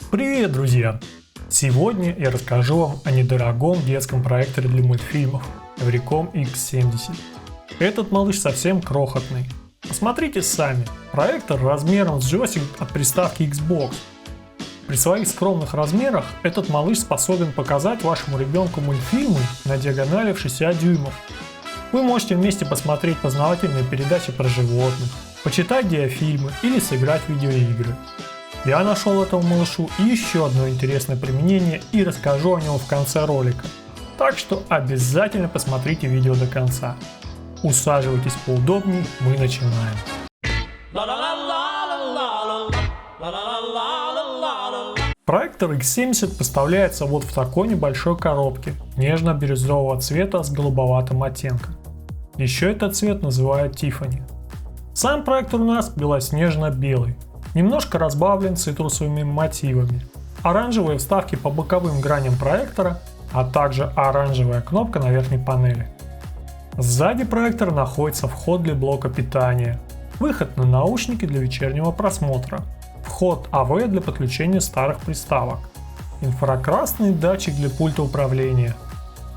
Привет, друзья! Сегодня я расскажу вам о недорогом детском проекторе для мультфильмов Everycom X70. Этот малыш совсем крохотный. Посмотрите сами, проектор размером с джойстик от приставки Xbox. При своих скромных размерах этот малыш способен показать вашему ребенку мультфильмы на диагонали в 60 дюймов. Вы можете вместе посмотреть познавательные передачи про животных, почитать диафильмы или сыграть в видеоигры. Я нашел этому малышу еще одно интересное применение и расскажу о нем в конце ролика. Так что обязательно посмотрите видео до конца. Усаживайтесь поудобнее, мы начинаем. Проектор X70 поставляется вот в такой небольшой коробке, нежно-бирюзового цвета с голубоватым оттенком. Еще этот цвет называют Tiffany. Сам проектор у нас белоснежно-белый. Немножко разбавлен цитрусовыми мотивами. Оранжевые вставки по боковым граням проектора, а также оранжевая кнопка на верхней панели. Сзади проектора находится вход для блока питания, выход на наушники для вечернего просмотра, вход АВ для подключения старых приставок, инфракрасный датчик для пульта управления,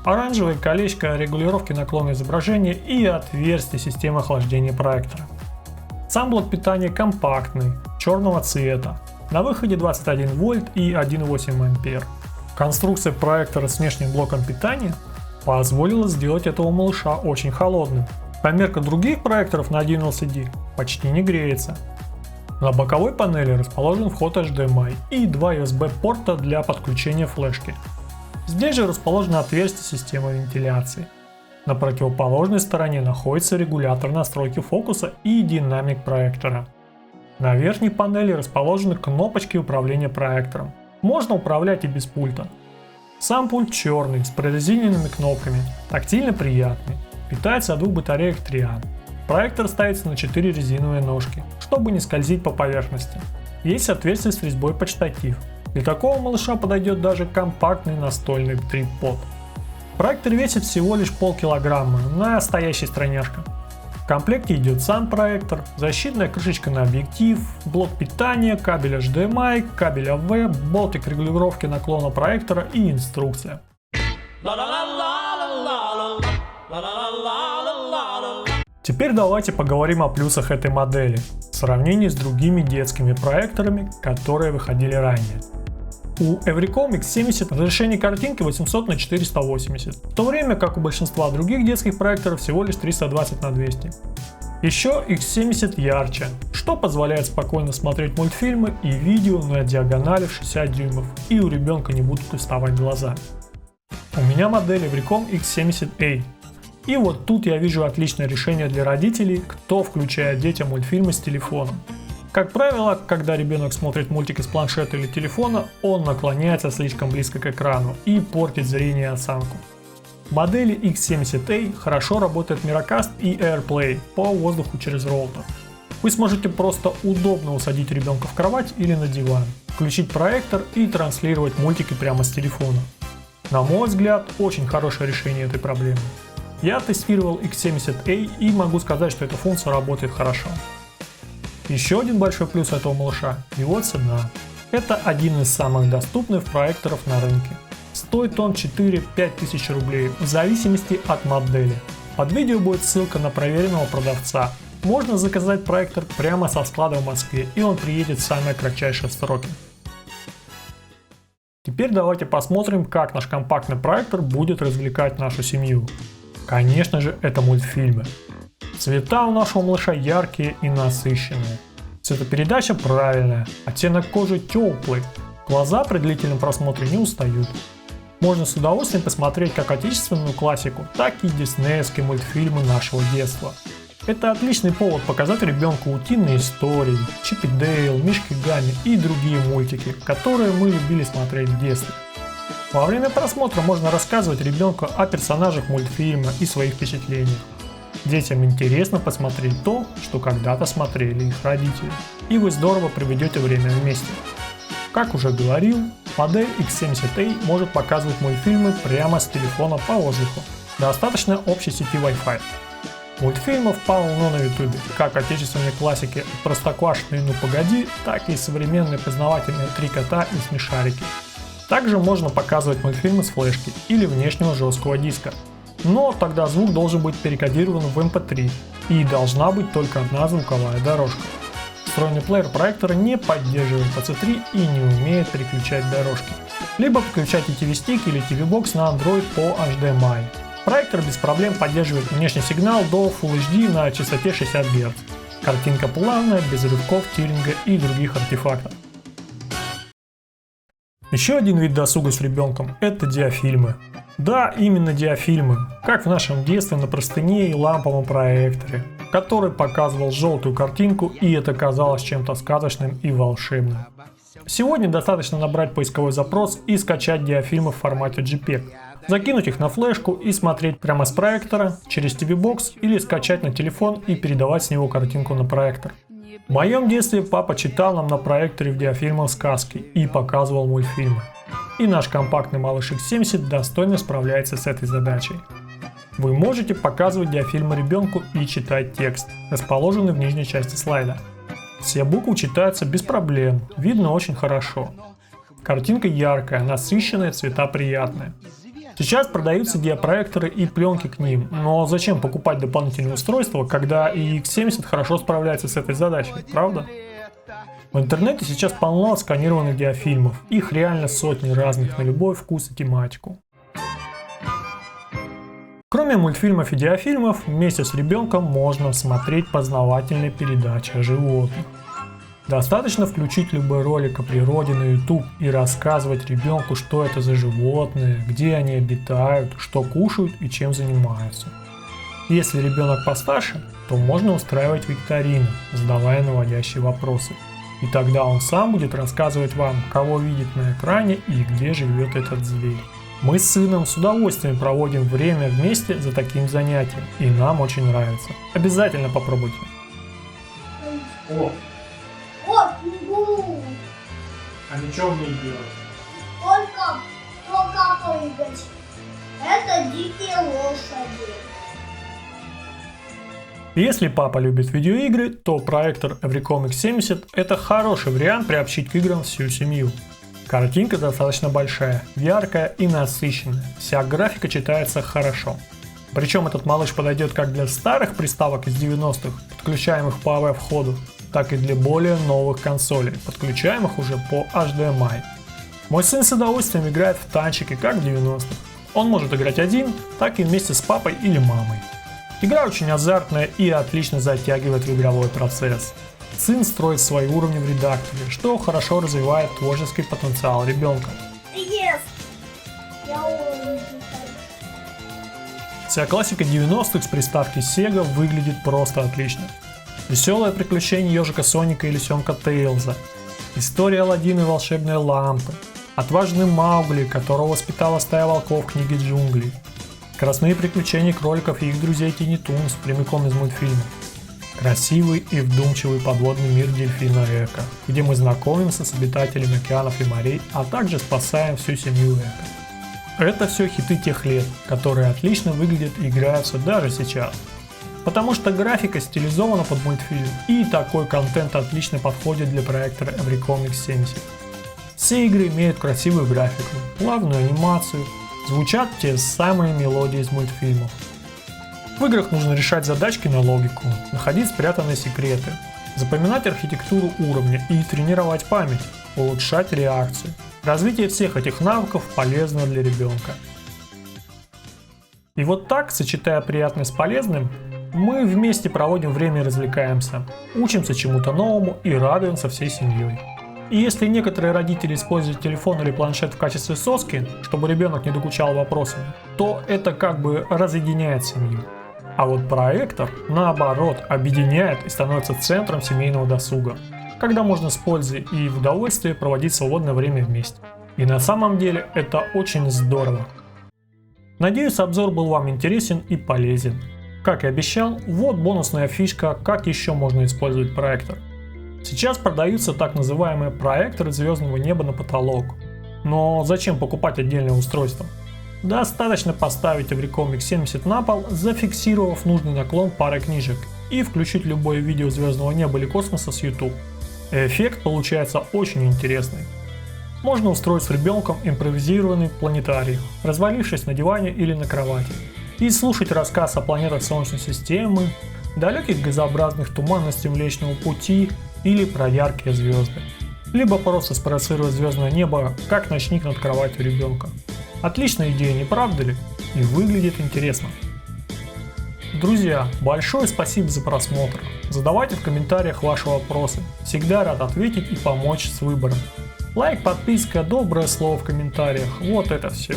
оранжевое колечко регулировки наклона изображения и отверстие системы охлаждения проектора. Сам блок питания компактный, черного цвета, на выходе 21 вольт и 1,8 ампер. Конструкция проектора с внешним блоком питания позволила сделать этого малыша очень холодным. По меркам других проекторов на 1 LCD почти не греется. На боковой панели расположен вход HDMI и два USB порта для подключения флешки. Здесь же расположено отверстие системы вентиляции. На противоположной стороне находится регулятор настройки фокуса и динамик проектора. На верхней панели расположены кнопочки управления проектором. Можно управлять и без пульта. Сам пульт черный, с прорезиненными кнопками, тактильно приятный, питается от двух батареек Trian. Проектор ставится на 4 резиновые ножки, чтобы не скользить по поверхности. Есть отверстие с резьбой под штатив. Для такого малыша подойдет даже компактный настольный трипод. Проектор весит всего лишь полкилограмма, настоящий стройняшка. В комплекте идет сам проектор, защитная крышечка на объектив, блок питания, кабель HDMI, кабель AV, болтик регулировки наклона проектора и инструкция. Теперь давайте поговорим о плюсах этой модели в сравнении с другими детскими проекторами, которые выходили ранее. У Everycom X70 разрешение картинки 800 на 480, в то время как у большинства других детских проекторов всего лишь 320 на 200. Еще X70 ярче, что позволяет спокойно смотреть мультфильмы и видео на диагонали в 60 дюймов, и у ребенка не будут уставать глаза. У меня модель Everycom X70A. И вот тут я вижу отличное решение для родителей, кто включает детям мультфильмы с телефона. Как правило, когда ребенок смотрит мультики с планшета или телефона, он наклоняется слишком близко к экрану и портит зрение и осанку. В модели X70A хорошо работает Miracast и AirPlay по воздуху через роутер. Вы сможете просто удобно усадить ребенка в кровать или на диван, включить проектор и транслировать мультики прямо с телефона. На мой взгляд, очень хорошее решение этой проблемы. Я тестировал X70A и могу сказать, что эта функция работает хорошо. Еще один большой плюс этого малыша – его цена. Это один из самых доступных проекторов на рынке. Стоит он 4-5 тысяч рублей в зависимости от модели. Под видео будет ссылка на проверенного продавца. Можно заказать проектор прямо со склада в Москве, и он приедет в самые кратчайшие сроки. Теперь давайте посмотрим, как наш компактный проектор будет развлекать нашу семью. Конечно же, это мультфильмы. Цвета у нашего малыша яркие и насыщенные. Цветопередача правильная, оттенок кожи теплый. Глаза при длительном просмотре не устают. Можно с удовольствием посмотреть как отечественную классику, так и диснеевские мультфильмы нашего детства. Это отличный повод показать ребенку утиные истории, Чип и Дейл, Мишки Гамми и другие мультики, которые мы любили смотреть в детстве. Во время просмотра можно рассказывать ребенку о персонажах мультфильма и своих впечатлениях. Детям интересно посмотреть то, что когда-то смотрели их родители. И вы здорово проведете время вместе. Как уже говорил, модель X70A может показывать мультфильмы прямо с телефона по воздуху. Достаточно общей сети Wi-Fi. Мультфильмов полно на ютубе, как отечественные классики от Простоквашино и Ну Погоди, так и современные познавательные Три кота и Смешарики. Также можно показывать мультфильмы с флешки или внешнего жесткого диска. Но тогда звук должен быть перекодирован в MP3 и должна быть только одна звуковая дорожка. Встроенный плеер проектора не поддерживает AC3 и не умеет переключать дорожки. Либо подключайте TV-стик или TV-бокс на Android по HDMI. Проектор без проблем поддерживает внешний сигнал до Full HD на частоте 60 Гц. Картинка плавная, без рывков, тиринга и других артефактов. Еще один вид досуга с ребенком – это диафильмы. Да, именно диафильмы, как в нашем детстве на простыне и ламповом проекторе, который показывал желтую картинку, и это казалось чем-то сказочным и волшебным. Сегодня достаточно набрать поисковой запрос и скачать диафильмы в формате JPEG, закинуть их на флешку и смотреть прямо с проектора, через TV-бокс или скачать на телефон и передавать с него картинку на проектор. В моем детстве папа читал нам на проекторе в диафильмах сказки и показывал мультфильмы. И наш компактный малыш X70 достойно справляется с этой задачей. Вы можете показывать диафильмы ребенку и читать текст, расположенный в нижней части слайда. Все буквы читаются без проблем, видно очень хорошо. Картинка яркая, насыщенная, цвета приятные. Сейчас продаются диапроекторы и пленки к ним, но зачем покупать дополнительные устройства, когда и X70 хорошо справляется с этой задачей, правда? В интернете сейчас полно отсканированных диафильмов, их реально сотни разных на любой вкус и тематику. Кроме мультфильмов и диафильмов, вместе с ребенком можно смотреть познавательные передачи о животных. Достаточно включить любой ролик о природе на YouTube и рассказывать ребенку, что это за животные, где они обитают, что кушают и чем занимаются. Если ребенок постарше, то можно устраивать викторины, задавая наводящие вопросы. И тогда он сам будет рассказывать вам, кого видит на экране и где живет этот зверь. Мы с сыном с удовольствием проводим время вместе за таким занятием, и нам очень нравится. Обязательно попробуйте. О, кенгуру. А ничего не делать. Только прыгать. Это дикие лошади. Если папа любит видеоигры, то проектор Everycom X70 это хороший вариант приобщить к играм всю семью. Картинка достаточно большая, яркая и насыщенная, вся графика читается хорошо. Причем этот малыш подойдет как для старых приставок из 90-х, подключаемых по AV-входу, так и для более новых консолей, подключаемых уже по HDMI. Мой сын с удовольствием играет в танчики, как в 90-х. Он может играть один, так и вместе с папой или мамой. Игра очень азартная и отлично затягивает в игровой процесс. Сын строит свои уровни в редакторе, что хорошо развивает творческий потенциал ребенка. Вся классика 90-х с приставки Sega выглядит просто отлично. Веселое приключение ежика Соника и лисенка Тейлза, история Аладдина и волшебной лампы, отважный Маугли, которого воспитала стая волков в книге джунглей, скоростные приключения кроликов и их друзей Тини Тунс прямиком из мультфильма, красивый и вдумчивый подводный мир дельфина Эко, где мы знакомимся с обитателями океанов и морей, а также спасаем всю семью Эко. Это все хиты тех лет, которые отлично выглядят и играются даже сейчас. Потому что графика стилизована под мультфильм, и такой контент отлично подходит для проектора Everycom X70. Все игры имеют красивую графику, плавную анимацию, звучат те самые мелодии из мультфильмов. В играх нужно решать задачки на логику, находить спрятанные секреты, запоминать архитектуру уровня и тренировать память, улучшать реакцию. Развитие всех этих навыков полезно для ребенка. И вот так, сочетая приятное с полезным, мы вместе проводим время и развлекаемся, учимся чему-то новому и радуемся всей семьей. И если некоторые родители используют телефон или планшет в качестве соски, чтобы ребенок не докучал вопросами, то это как бы разъединяет семью. А вот проектор, наоборот, объединяет и становится центром семейного досуга, когда можно с пользой и в удовольствии проводить свободное время вместе. И на самом деле это очень здорово. Надеюсь, обзор был вам интересен и полезен. Как и обещал, вот бонусная фишка, как еще можно использовать проектор. Сейчас продаются так называемые проекторы звездного неба на потолок. Но зачем покупать отдельное устройство? Достаточно поставить Everycom X70 на пол, зафиксировав нужный наклон парой книжек, и включить любое видео звездного неба или космоса с YouTube. Эффект получается очень интересный. Можно устроить с ребенком импровизированный планетарий, развалившись на диване или на кровати, и слушать рассказ о планетах Солнечной системы, далеких газообразных туманностях Млечного Пути или про яркие звезды. Либо просто спроецировать звездное небо, как ночник над кроватью ребенка. Отличная идея, не правда ли? И выглядит интересно. Друзья, большое спасибо за просмотр. Задавайте в комментариях ваши вопросы. Всегда рад ответить и помочь с выбором. Лайк, подписка, доброе слово в комментариях. Вот это все.